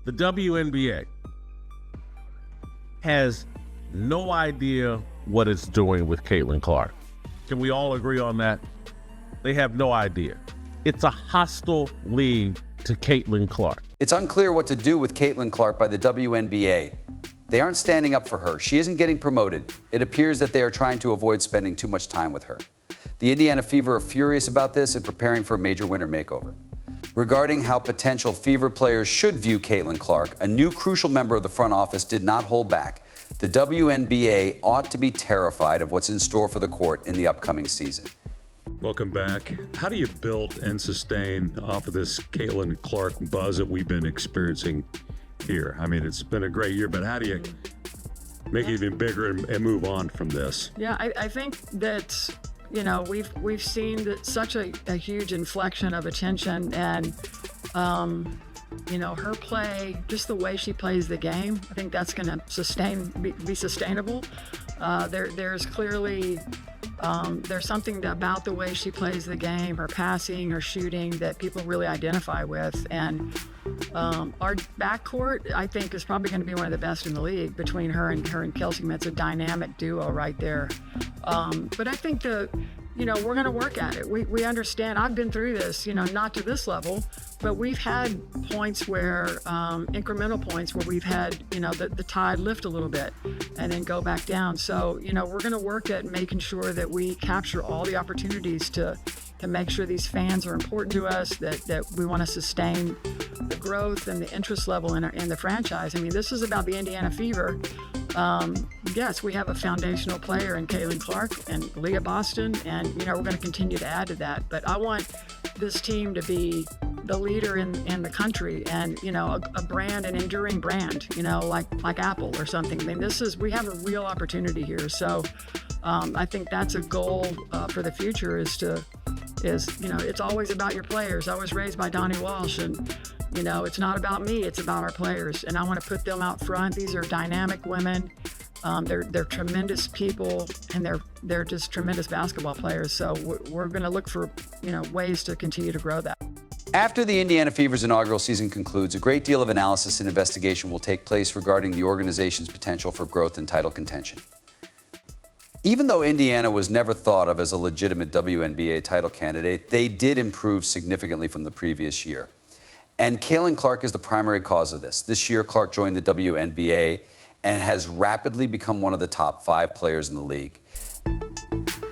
The WNBA has no idea what it's doing with Caitlin Clark. Can we all agree on that? They have no idea. It's a hostile league to Caitlin Clark. It's unclear what to do with Caitlin Clark by the WNBA. They aren't standing up for her. She isn't getting promoted. It appears that they are trying to avoid spending too much time with her. The Indiana Fever are furious about this and preparing for a major winter makeover. Regarding how potential Fever players should view Caitlin Clark, a new crucial member of the front office did not hold back. The WNBA ought to be terrified of what's in store for the court in the upcoming season. Welcome back. How do you build and sustain off of this Caitlin Clark buzz that we've been experiencing here? I mean, it's been a great year, but how do you make it even bigger and move on from this? Yeah, I think that, you know, we've seen that such a huge inflection of attention, and you know, her play, just the way she plays the game, I think that's going to be sustainable. There's clearly there's something about the way she plays the game, her passing, her shooting, that people really identify with. And our backcourt, I think, is probably going to be one of the best in the league between her and Kelsey. It's a dynamic duo right there. But I think you know, we're going to work at it. We understand. I've been through this, you know, not to this level, but we've had points where, incremental points where we've had, you know, the tide lift a little bit and then go back down. So, you know, we're going to work at making sure that we capture all the opportunities to make sure these fans are important to us, that we want to sustain the growth and the interest level in the franchise. I mean, this is about the Indiana Fever. Yes, we have a foundational player in Caitlin Clark and Leah Boston, and, you know, we're going to continue to add to that. But I want this team to be the leader in the country, and, you know, a brand, an enduring brand, you know, like Apple or something. I mean, we have a real opportunity here. So I think that's a goal for the future, is, you know, it's always about your players. I was raised by Donnie Walsh, and, you know, it's not about me, it's about our players. And I want to put them out front. These are dynamic women. They're tremendous people, and they're just tremendous basketball players. So we're going to look for, you know, ways to continue to grow that. After the Indiana Fever's inaugural season concludes, a great deal of analysis and investigation will take place regarding the organization's potential for growth and title contention. Even though Indiana was never thought of as a legitimate WNBA title candidate, they did improve significantly from the previous year. And Caitlin Clark is the primary cause of this. This year, Clark joined the WNBA and has rapidly become one of the top 5 players in the league.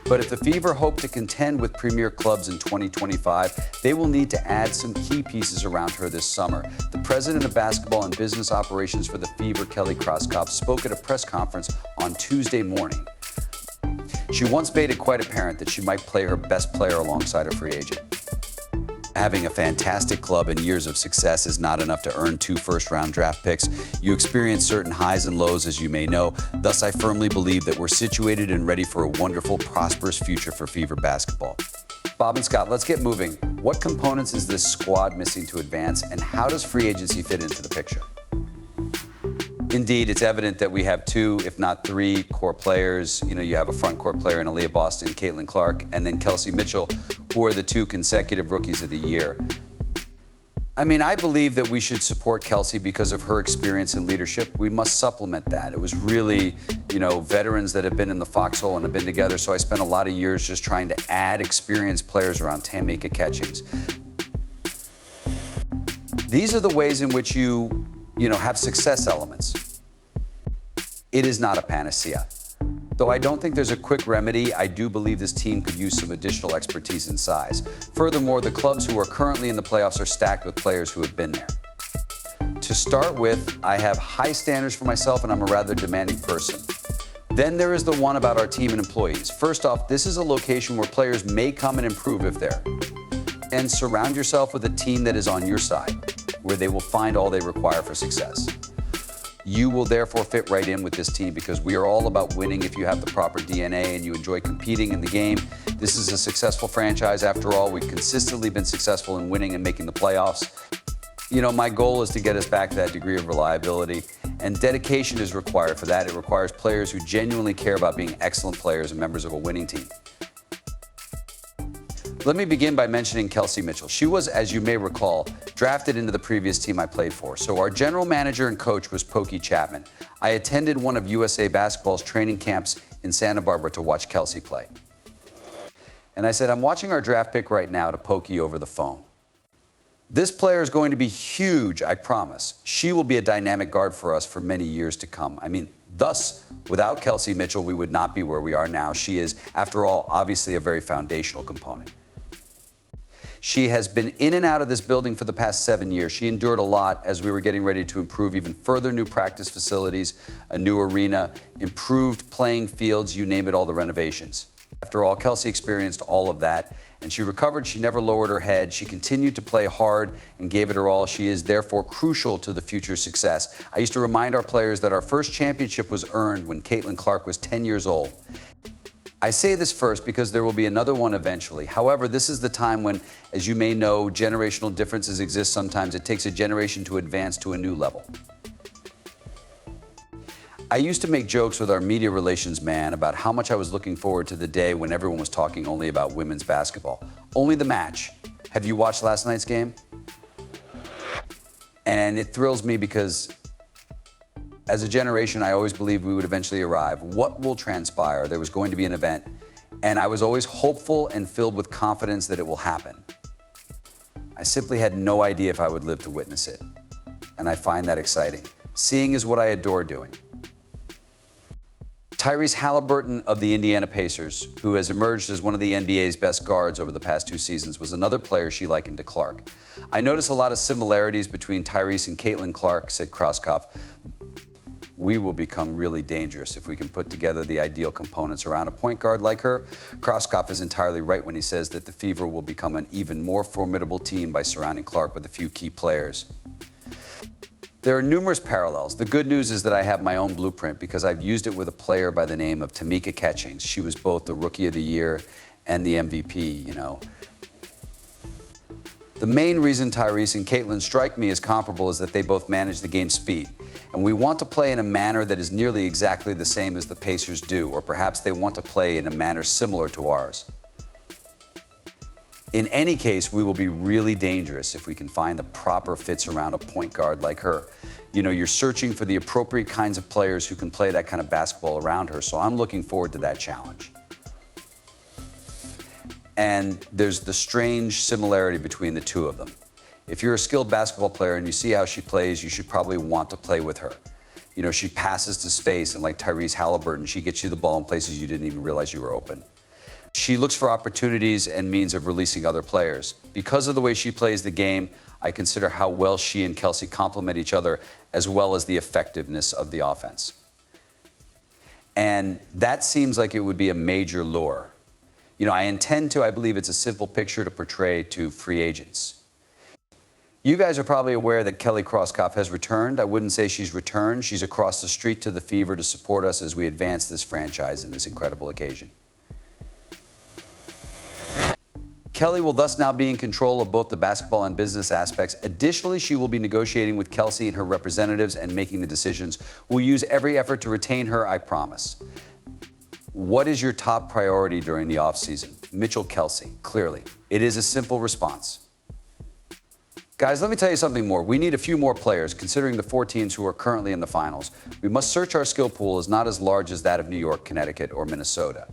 But if the Fever hope to contend with premier clubs in 2025, they will need to add some key pieces around her this summer. The president of basketball and business operations for the Fever, Kelly Kroskopf, spoke at a press conference on Tuesday morning. She once made it quite apparent that she might play her best player alongside a free agent. Having a fantastic club and years of success is not enough to earn 2 first-round draft picks. You experience certain highs and lows, as you may know. Thus, I firmly believe that we're situated and ready for a wonderful, prosperous future for Fever basketball. Bob and Scott, let's get moving. What components is this squad missing to advance, and how does free agency fit into the picture? Indeed, it's evident that we have 2, if not 3, core players. You know, you have a front court player in Aaliyah Boston, Caitlin Clark, and then Kelsey Mitchell, who are the 2 consecutive Rookies of the Year. I mean, I believe that we should support Kelsey because of her experience and leadership. We must supplement that. It was really, you know, veterans that have been in the foxhole and have been together, so I spent a lot of years just trying to add experienced players around Tamika Catchings. These are the ways in which you know, have success elements. It is not a panacea. Though I don't think there's a quick remedy, I do believe this team could use some additional expertise and size. Furthermore, the clubs who are currently in the playoffs are stacked with players who have been there. To start with, I have high standards for myself, and I'm a rather demanding person. Then there is the one about our team and employees. First off, this is a location where players may come and improve if they're. And surround yourself with a team that is on your side, where they will find all they require for success. You will therefore fit right in with this team because we are all about winning if you have the proper DNA and you enjoy competing in the game. This is a successful franchise after all. We've consistently been successful in winning and making the playoffs. You know, my goal is to get us back to that degree of reliability, and dedication is required for that. It requires players who genuinely care about being excellent players and members of a winning team. Let me begin by mentioning Kelsey Mitchell. She was, as you may recall, drafted into the previous team I played for. So our general manager and coach was Pokey Chapman. I attended one of USA Basketball's training camps in Santa Barbara to watch Kelsey play. And I said, I'm watching our draft pick right now to Pokey over the phone. This player is going to be huge, I promise. She will be a dynamic guard for us for many years to come. I mean, thus, without Kelsey Mitchell, we would not be where we are now. She is, after all, obviously a very foundational component. She has been in and out of this building for the past 7 years. She endured a lot as we were getting ready to improve even further new practice facilities, a new arena, improved playing fields, you name it, all the renovations. After all, Kelsey experienced all of that, and she recovered. She never lowered her head. She continued to play hard and gave it her all. She is therefore crucial to the future success. I used to remind our players that our first championship was earned when Caitlin Clark was 10 years old. I say this first because there will be another one eventually. However, this is the time when, as you may know, generational differences exist sometimes. It takes a generation to advance to a new level. I used to make jokes with our media relations man about how much I was looking forward to the day when everyone was talking only about women's basketball. Only the match. Have you watched last night's game? And it thrills me because as a generation, I always believed we would eventually arrive. What will transpire? There was going to be an event, and I was always hopeful and filled with confidence that it will happen. I simply had no idea if I would live to witness it, and I find that exciting. Seeing is what I adore doing. Tyrese Halliburton of the Indiana Pacers, who has emerged as one of the NBA's best guards over the past 2 seasons, was another player she likened to Clark. I notice a lot of similarities between Tyrese and Caitlin Clark, said Krauskopf. We will become really dangerous if we can put together the ideal components around a point guard like her. Krauskopf is entirely right when he says that the Fever will become an even more formidable team by surrounding Clark with a few key players. There are numerous parallels. The good news is that I have my own blueprint because I've used it with a player by the name of Tamika Catchings. She was both the Rookie of the Year and the MVP, you know. The main reason Tyrese and Caitlin strike me as comparable is that they both manage the game's speed. And we want to play in a manner that is nearly exactly the same as the Pacers do, or perhaps they want to play in a manner similar to ours. In any case, we will be really dangerous if we can find the proper fits around a point guard like her. You know, you're searching for the appropriate kinds of players who can play that kind of basketball around her, so I'm looking forward to that challenge. And there's the strange similarity between the two of them. If you're a skilled basketball player and you see how she plays, you should probably want to play with her. You know, she passes to space, and like Tyrese Halliburton, she gets you the ball in places you didn't even realize you were open. She looks for opportunities and means of releasing other players. Because of the way she plays the game, I consider how well she and Kelsey complement each other, as well as the effectiveness of the offense. And that seems like it would be a major lure. You know, I believe it's a simple picture to portray to free agents. You guys are probably aware that Kelly Krauskopf has returned. I wouldn't say she's returned. She's across the street to the Fever to support us as we advance this franchise in this incredible occasion. Kelly will thus now be in control of both the basketball and business aspects. Additionally, she will be negotiating with Kelsey and her representatives and making the decisions. We'll use every effort to retain her, I promise. What is your top priority during the offseason? Mitchell Kelsey, clearly. It is a simple response. Guys, let me tell you something more. We need a few more players, considering the 4 teams who are currently in the finals. We must search our skill pool as not as large as that of New York, Connecticut, or Minnesota.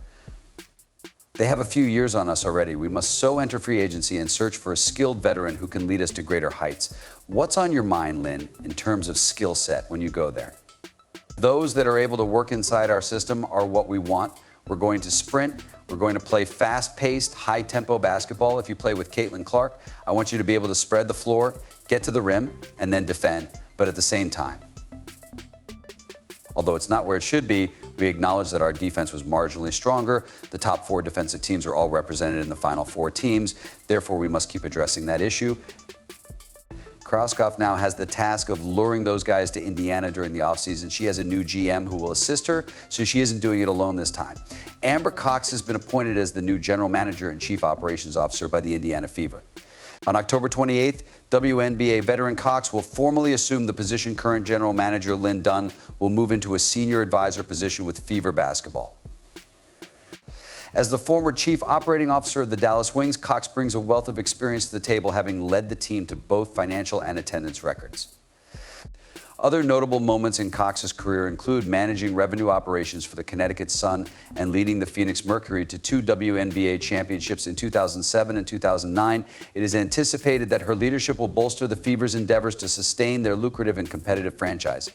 They have a few years on us already. We must so enter free agency and search for a skilled veteran who can lead us to greater heights. What's on your mind, Lynn, in terms of skill set when you go there? Those that are able to work inside our system are what we want. We're going to sprint. We're going to play fast-paced, high-tempo basketball. If you play with Caitlin Clark, I want you to be able to spread the floor, get to the rim, and then defend, but at the same time. Although it's not where it should be, we acknowledge that our defense was marginally stronger. The top 4 defensive teams are all represented in the final 4 teams. Therefore, we must keep addressing that issue. Krauskopf now has the task of luring those guys to Indiana during the offseason. She has a new GM who will assist her, so she isn't doing it alone this time. Amber Cox has been appointed as the new general manager and chief operations officer by the Indiana Fever. On October 28th, WNBA veteran Cox will formally assume the position current general manager Lynn Dunn will move into a senior advisor position with Fever basketball. As the former chief operating officer of the Dallas Wings, Cox brings a wealth of experience to the table, having led the team to both financial and attendance records. Other notable moments in Cox's career include managing revenue operations for the Connecticut Sun and leading the Phoenix Mercury to 2 WNBA championships in 2007 and 2009. It is anticipated that her leadership will bolster the Fever's endeavors to sustain their lucrative and competitive franchise.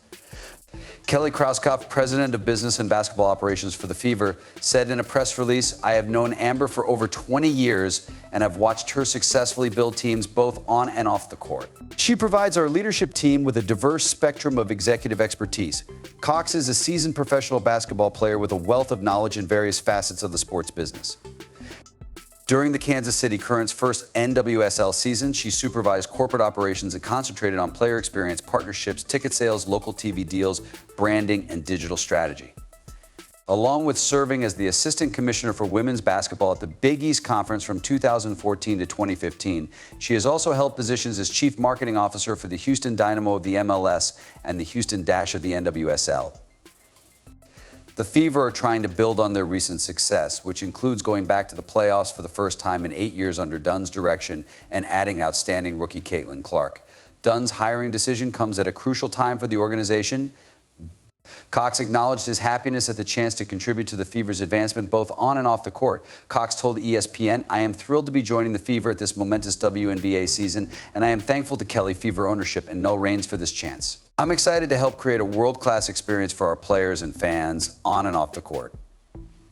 Kelly Krauskopf, president of business and basketball operations for the Fever, said in a press release, "I have known Amber for over 20 years and have watched her successfully build teams both on and off the court. She provides our leadership team with a diverse spectrum of executive expertise. Cox is a seasoned professional basketball player with a wealth of knowledge in various facets of the sports business. During the Kansas City Current's first NWSL season, she supervised corporate operations and concentrated on player experience, partnerships, ticket sales, local TV deals, branding, and digital strategy. Along with serving as the assistant commissioner for women's basketball at the Big East Conference from 2014 to 2015, she has also held positions as chief marketing officer for the Houston Dynamo of the MLS and the Houston Dash of the NWSL. The Fever are trying to build on their recent success, which includes going back to the playoffs for the first time in 8 years under Dunn's direction and adding outstanding rookie Caitlin Clark. Dunn's hiring decision comes at a crucial time for the organization. Cox acknowledged his happiness at the chance to contribute to the Fever's advancement both on and off the court. Cox told ESPN, "I am thrilled to be joining the Fever at this momentous WNBA season, and I am thankful to Kelly Fever ownership and Noel Raines for this chance. I'm excited to help create a world-class experience for our players and fans on and off the court."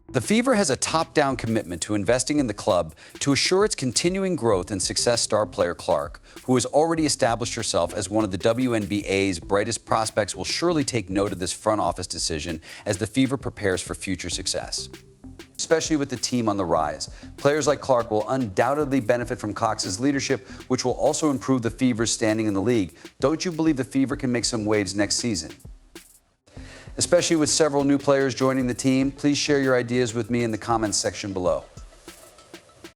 The Fever has a top-down commitment to investing in the club to assure its continuing growth and success. Star player Clark, who has already established herself as one of the WNBA's brightest prospects, will surely take note of this front office decision as the Fever prepares for future success. Especially with the team on the rise, players like Clark will undoubtedly benefit from Cox's leadership, which will also improve the Fever's standing in the league. Don't you believe the Fever can make some waves next season? Especially with several new players joining the team, please share your ideas with me in the comments section below.